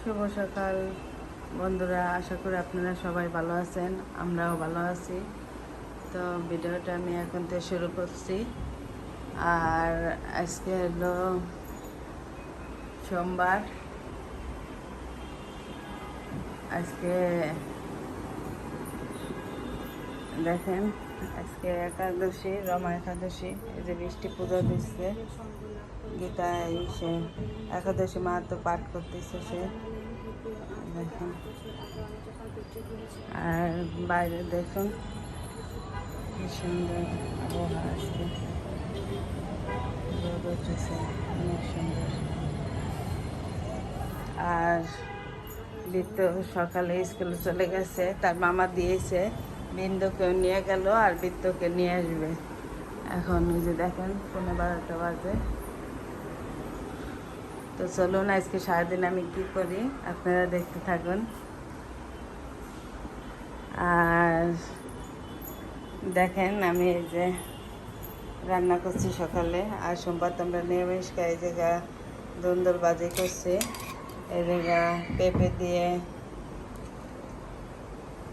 শুভ সকাল বন্ধুরা, আশা করি আপনারা সবাই ভালো আছেন, আমরাও ভালো আছি। তো ভিডিওটা আমি এখন থেকে শুরু করছি। আর আজকে হলো সোমবার। আজকে দেখেন, আজকে একাদশী, রমা একাদশী। এই যে বৃষ্টি পুজো দিচ্ছে, গীতায় সে একাদশী মাহাত্ম্য পাঠ করতেছে সে, দেখেন। আর বাইরে দেখুন কি সুন্দর আবহাওয়া, আজকে রোদ উঠেছে, অনেক সুন্দর। আর বৃত্ত সকালে স্কুলে চলে গেছে, তার মামা দিয়েছে, বিন্দুকেও নিয়ে গেল আর বৃত্তকে নিয়ে আসবে। এখন ওই যে দেখেন 12:15 বাজে। তো চলুন আজকে সারাদিন আমি কি করি আপনারা দেখতে থাকুন। আর দেখেন, আমি এই যে রান্না করছি সকালে। আর সোমবার তো আমরা নিরামিষ খাই। এই জায়গা ধুন্দুল বাজি করছি, এই জায়গা পেঁপে দিয়ে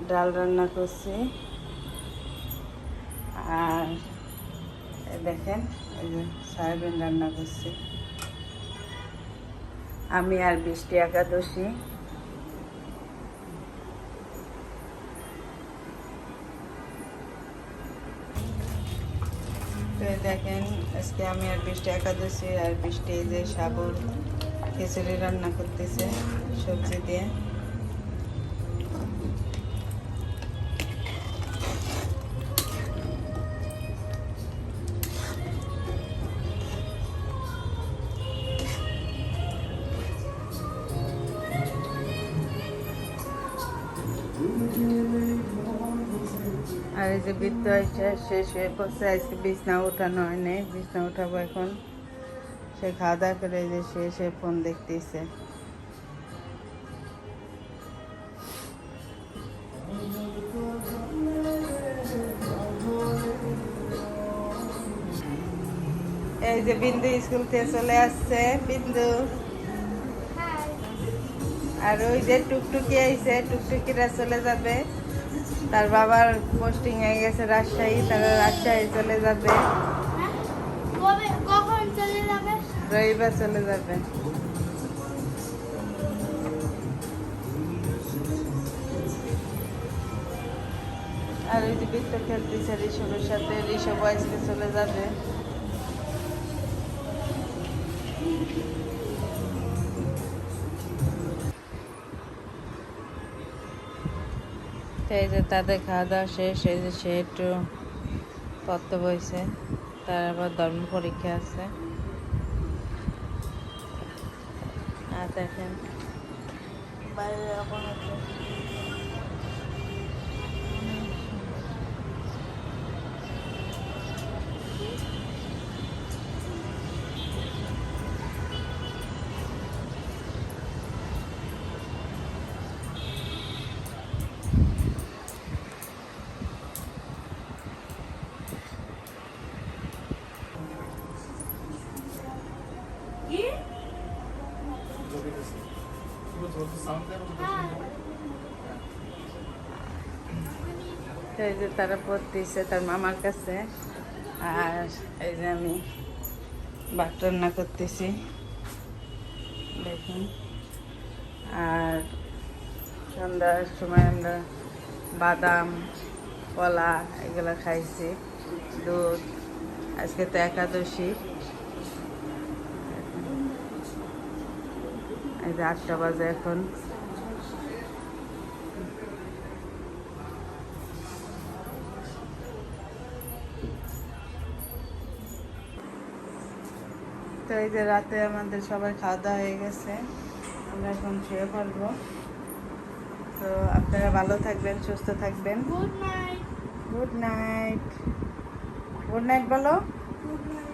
ডাল রান্না করছি। আর দেখেন এই যে সয়াবিন রান্না করছি। আমি আর বৃষ্টি একাদশী। তো দেখেন, আজকে আমি আর বৃষ্টি একাদশী, আর বৃষ্টি যে সাবুর খিচুড়ি রান্না করতেছে সবজি দিয়ে। আর এই যে বৃত্ত শেষ হয়ে পড়ছে, আজকে বিছনা উঠানো হয় নাই, বিছনা উঠাবো এখন। সে খাওয়া দাওয়া করে যে সে ফোন দেখতেছে। এই যে বিন্দু স্কুল থেকে চলে আসছে, বিন্দু। আর ওই যে টুকটুকি আইছে, টুকটুকিরা চলে যাবে। তার বাবার পোস্টিং হয়ে গেছে রাজশাহী, তারা রাজশাহী চলে যাবে। কখন চলে যাবে? রবিবার চলে যাবে। আর ওই যে বৃত্ত খেলতেছে ঋষভের সাথে, ঋষভ আজকে চলে যাবে। তো এই যে তাদের খাওয়া দাওয়া শেষ। এই যে সে একটু তত্ত্ব বইছে, তার আবার ধর্ম পরীক্ষা আছে। আর দেখেন বাইরে এখন এই যে তারা পড়তেছে তার মামার কাছে। আর এই যে আমি ভাত রান্না করতেছি, দেখুন। আর সন্ধ্যার সময় আমরা বাদাম, কলা এগুলো খাইছি, দুধ। আজকে তো একাদশী। এই যে 8টা বাজে এখন। তো এই যে রাতে আমাদের সবাই খাওয়া দাওয়া হয়ে গেছে, আমরা এখন শুয়ে পড়বো। তো আপনারা ভালো থাকবেন, সুস্থ থাকবেন। Good night. Good night. Good night বলো। Good night.